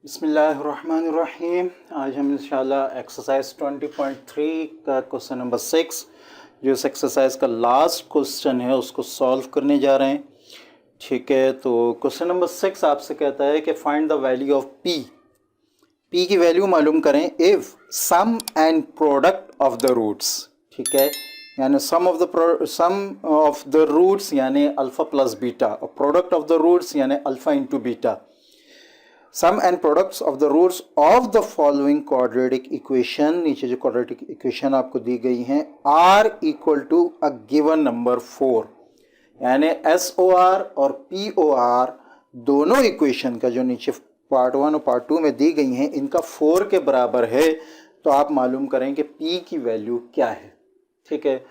बिस्मिल्लाहिर्रहमानिर्रहीम। आज हम इंशाल्लाह एक्सरसाइज 20.3 का क्वेश्चन नंबर 6 जो इस एक्सरसाइज का लास्ट क्वेश्चन है उसको सॉल्व करने जा रहे हैं। ठीक है, तो क्वेश्चन नंबर 6 आपसे कहता है कि find the value of p की वैल्यू मालूम करें if sum and product of the roots. ठीक है, यानी सम ऑफ द रूट्स यानी अल्फ़ा प्लस बीटा और प्रोडक्ट ऑफ द रूट्स यानी alpha into beta. Sum and products of the roots of the following quadratic equation, नीचे जो quadratic equation आपको दी गई हैं, are equal to a given number 4, यानी एस ओ आर और पी ओ आर दोनों इक्वेशन का जो नीचे पार्ट 1 और पार्ट 2 में दी गई हैं इनका 4 के बराबर है। तो आप मालूम करें कि पी की वैल्यू क्या है। ठीक है,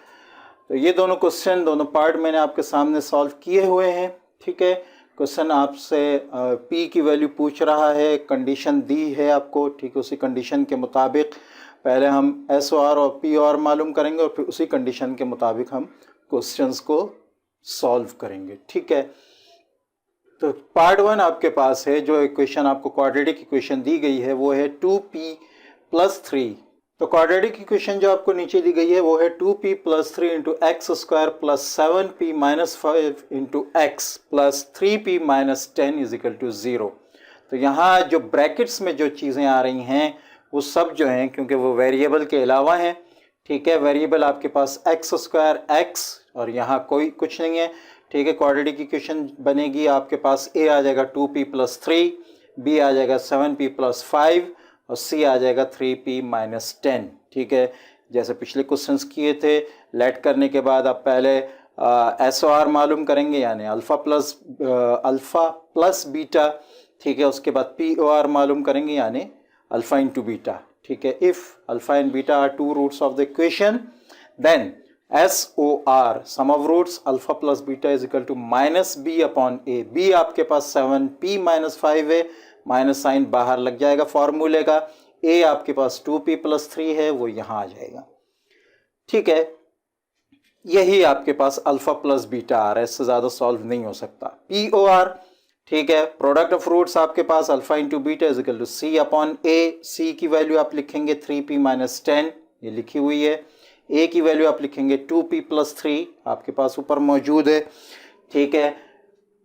तो ये दोनों क्वेश्चन दोनों पार्ट मैंने आपके सामने सॉल्व किए हुए हैं। ठीक है, क्वेश्चन आपसे पी की वैल्यू पूछ रहा है, कंडीशन दी है आपको। ठीक है, उसी कंडीशन के मुताबिक पहले हम एस ओ आर और पी ओ आर मालूम करेंगे और फिर उसी कंडीशन के मुताबिक हम क्वेश्चंस को सॉल्व करेंगे। ठीक है, तो पार्ट 1 आपके पास है, जो इक्वेशन आपको क्वाड्रेटिक इक्वेशन दी गई है वो है 2p+3। तो क्वाड्रेटिक इक्वेशन जो आपको नीचे दी गई है वो है 2p+3 into x square plus 7p-5 into x plus 3p-10 is equal to 0। तो यहाँ जो ब्रैकेट्स में जो चीज़ें आ रही हैं वो सब जो हैं, क्योंकि वो वेरिएबल के अलावा हैं। ठीक है, वेरिएबल आपके पास एक्स स्क्वायर एक्स और यहाँ कोई कुछ नहीं है। ठीक है, क्वाड्रेटिक इक्वेशन बनेगी आपके पास ए आ जाएगा 2p+3, बी आ जाएगा 7p+5 और सी आ जाएगा 3p-10। ठीक है, जैसे पिछले क्वेश्चंस किए थे, लेट करने के बाद आप पहले एस ओ आर मालूम करेंगे यानी अल्फ़ा प्लस बीटा। ठीक है, उसके बाद पी ओ आर मालूम करेंगे यानी अल्फ़ा इंटू बीटा। ठीक है, if alpha and beta are two roots of the equation then S O R sum of roots alpha plus beta is equal to minus b upon a. B आपके पास 7p-5 है, minus sign बाहर लग जाएगा फॉर्मूले का। ए आपके पास 2p+3 है, वो यहां आ जाएगा। ठीक है, यही आपके पास अल्फा प्लस बीटा आ रहा है, इससे ज्यादा सॉल्व नहीं हो सकता। पी ओ आर, ठीक है, प्रोडक्ट ऑफ रूट्स आपके पास alpha into beta is equal to C upon A. C की वैल्यू आप लिखेंगे 3p-10, ये लिखी हुई है। ए की वैल्यू आप लिखेंगे 2p+3, आपके पास ऊपर मौजूद है। ठीक है,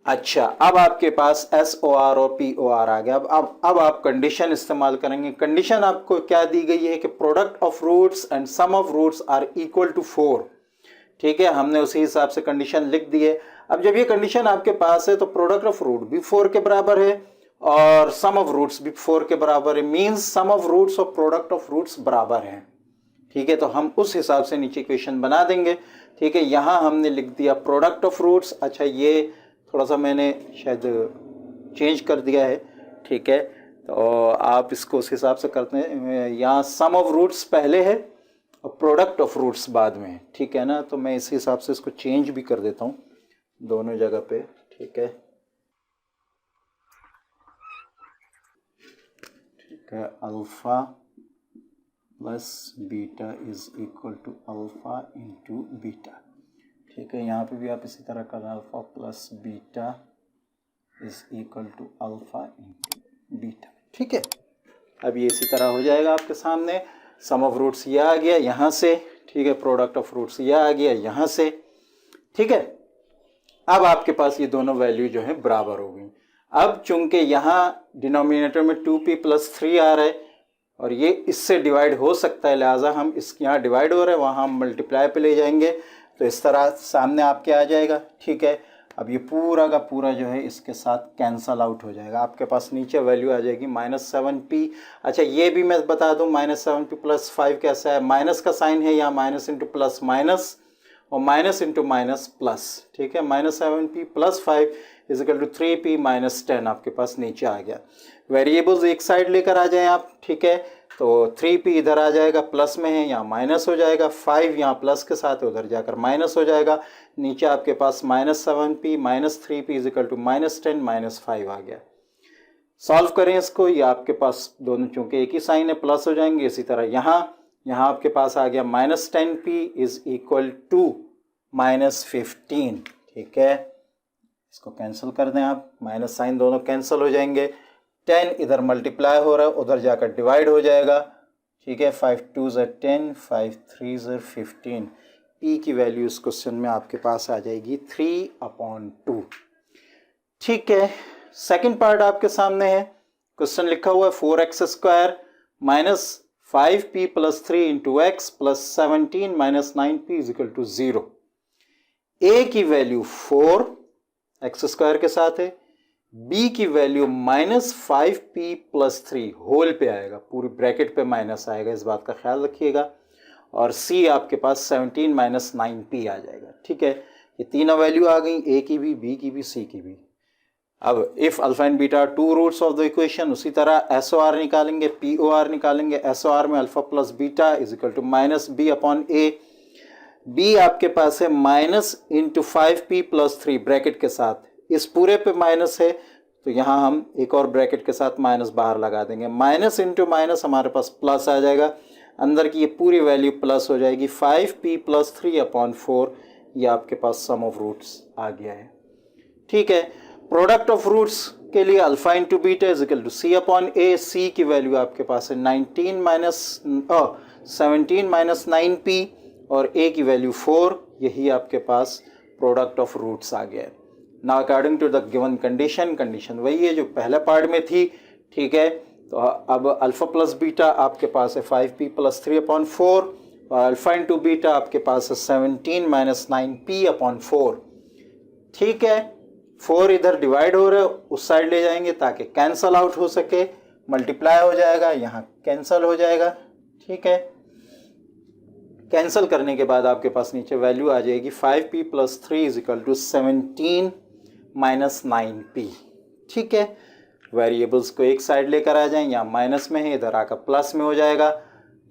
अच्छा, अब आपके पास एस ओ आर और पी ओ आर आ गया। अब आप कंडीशन इस्तेमाल करेंगे। कंडीशन आपको क्या दी गई है कि product of roots and sum of roots are equal to 4। ठीक है, हमने उसी हिसाब से कंडीशन लिख दी है। अब जब ये कंडीशन आपके पास है तो प्रोडक्ट ऑफ रूट भी 4 के बराबर है और सम ऑफ रूट्स भी 4 के बराबर है, मीन्स सम ऑफ रूट्स और प्रोडक्ट ऑफ रूट्स बराबर हैं। ठीक है, तो हम उस हिसाब से नीचे इक्वेशन बना देंगे। ठीक है, यहां हमने लिख दिया प्रोडक्ट ऑफ रूट्स। अच्छा, ये थोड़ा सा मैंने शायद चेंज कर दिया है। ठीक है, तो आप इसको उस हिसाब से करते हैं। यहाँ सम ऑफ रूट्स पहले है और प्रोडक्ट ऑफ रूट्स बाद में है। ठीक है ना, तो मैं इस हिसाब से इसको चेंज भी कर देता हूँ दोनों जगह पे। ठीक है, ठीक है, alpha plus beta is equal to alpha into beta. ठीक है, यहाँ पे भी आप इसी तरह करना, alpha plus beta is equal to alpha into beta. ठीक है, अब ये इसी तरह हो जाएगा आपके सामने। सम ऑफ रूट्स ये आ गया यहाँ से। ठीक है, प्रोडक्ट ऑफ रूट्स ये आ गया यहाँ से। ठीक है, अब आपके पास ये दोनों वैल्यू जो है बराबर हो गई। अब चूंकि यहाँ डिनोमिनेटर में 2p+3 आ रहा है और ये इससे डिवाइड हो सकता है, लिहाजा हम इस यहाँ डिवाइड हो रहे हैं, वहाँ हम मल्टीप्लाई पे ले जाएंगे तो इस तरह सामने आपके आ जाएगा। ठीक है, अब ये पूरा का पूरा जो है इसके साथ कैंसल आउट हो जाएगा। आपके पास नीचे वैल्यू आ जाएगी -7p। अच्छा, ये भी मैं बता दूं -7p+5 कैसा है, माइनस का साइन है, यहाँ माइनस इंटू प्लस माइनस और माइनस इंटू माइनस प्लस। ठीक है, -7p+5 is equal to 3p-10 आपके पास नीचे आ गया। वेरिएबल्स एक साइड लेकर आ जाएं आप। ठीक है, तो 3p इधर आ जाएगा, प्लस में है, यहाँ माइनस हो जाएगा। 5 यहाँ प्लस के साथ है, उधर जाकर माइनस हो जाएगा। नीचे आपके पास -7p -3p is equal to -10 -5 आ गया। सॉल्व करें इसको, ये आपके पास दोनों चूंकि एक ही साइन है प्लस हो जाएंगे। इसी तरह यहाँ आपके पास आ गया -10p इज इक्वल टू -15। ठीक है, इसको कैंसिल कर दें आप, माइनस साइन दोनों कैंसिल हो जाएंगे। 10 इधर मल्टीप्लाई हो रहा है, उधर जाकर डिवाइड हो जाएगा। ठीक है, 5 2 ज़र 10, 5 3 ज़र 15। पी की वैल्यू इस क्वेश्चन में आपके पास आ जाएगी 3/2। ठीक है, सेकंड पार्ट आपके सामने है। क्वेश्चन लिखा हुआ है 4x² minus 5p plus 3 into x plus 17 minus 9p is equal to 0। A की वैल्यू 4x² के साथ है, बी की value minus 5p plus 3 whole पे आएगा, पूरी ब्रैकेट पे माइनस आएगा, इस बात का ख्याल रखिएगा। और सी आपके पास 17 माइनस 9p आ जाएगा। ठीक है, ये तीनों वैल्यू आ गई, ए की भी, बी की भी, सी की भी। अब if alpha and beta two roots of the equation, उसी तरह एस ओ आर निकालेंगे, पी ओ आर निकालेंगे। एस ओ आर में alpha plus beta is equal to minus b upon a. B आपके पास है minus into 5p plus 3 bracket के साथ, इस पूरे पे माइनस है तो यहाँ हम एक और ब्रैकेट के साथ माइनस बाहर लगा देंगे। माइनस इंटू माइनस हमारे पास प्लस आ जाएगा, अंदर की ये पूरी वैल्यू प्लस हो जाएगी। 5p प्लस 3 अपॉन 4, ये आपके पास सम ऑफ रूट्स आ गया है। ठीक है, प्रोडक्ट ऑफ रूट्स के लिए alpha into beta is equal to C upon A. C की वैल्यू आपके पास है 17 माइनस 9p और ए की वैल्यू 4, यही आपके पास प्रोडक्ट ऑफ रूट्स आ गया है। Now according to the given condition, condition वही है जो पहले पार्ट में थी। ठीक है, तो अब अल्फा प्लस बीटा आपके पास है 5p प्लस 3 अपॉन 4 और अल्फा इंटू बीटा आपके पास है 17 माइनस 9p अपॉन 4। ठीक है, 4 इधर डिवाइड हो रहे, उस साइड ले जाएंगे ताकि कैंसल आउट हो सके, मल्टीप्लाई हो जाएगा, यहाँ कैंसल हो जाएगा। ठीक है, कैंसल करने के बाद आपके पास नीचे वैल्यू आ जाएगी 5p plus 3 is equal to 17 minus 9p। ठीक है, वेरिएबल्स को एक साइड लेकर आ जाएं, यहाँ माइनस में है, इधर आकर प्लस में हो जाएगा,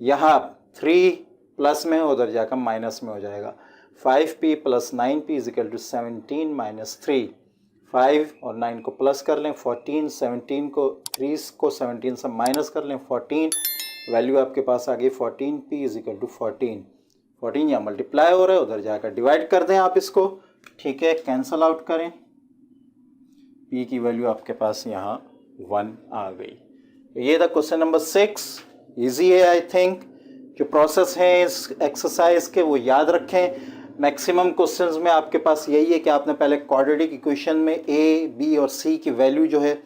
यहाँ 3 प्लस में है, उधर जाकर माइनस में हो जाएगा। 5p plus 9p is equal to 17 minus 3। 5 और 9 को प्लस कर लें 14, 17 को 3 को 17 से माइनस कर लें 14, वैल्यू आपके पास आ गई 14p इज इक्वल टू 14 यहाँ मल्टीप्लाई हो रहा है, उधर जाकर डिवाइड कर दें आप इसको। ठीक है, कैंसल आउट करें, p की वैल्यू आपके पास यहाँ 1 आ गई। ये था क्वेश्चन नंबर 6। इजी है आई थिंक। जो प्रोसेस है इस एक्सरसाइज के वो याद रखें। मैक्सिमम क्वेश्चंस में आपके पास यही है कि आपने पहले क्वाड्रेटिक इक्वेशन में a, b और c की वैल्यू जो है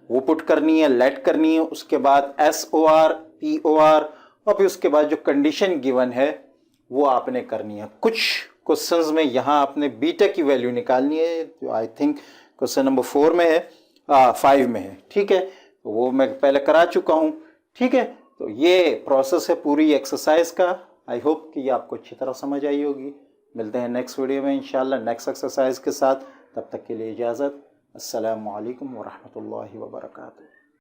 वो पुट करनी है, लेट करनी है, उसके बाद S O R, P O R और फिर उसके बाद जो कंडीशन गिवन है वो आपने करनी है। कुछ क्वेश्चंस में यहाँ आपने बीटा की वैल्यू निकालनी है, जो आई थिंक क्वेश्चन नंबर 4 में है, 5 में है। ठीक है, तो वो मैं पहले करा चुका हूँ। ठीक है, तो ये प्रोसेस है पूरी एक्सरसाइज का। आई होप कि ये आपको अच्छी तरह समझ आई होगी। मिलते हैं नेक्स्ट वीडियो में इंशाल्लाह नेक्स्ट एक्सरसाइज के साथ। तब तक के लिए इजाज़त। अस्सलामु अलैकुम वरहमतुल्लाहि वबरकातुहू।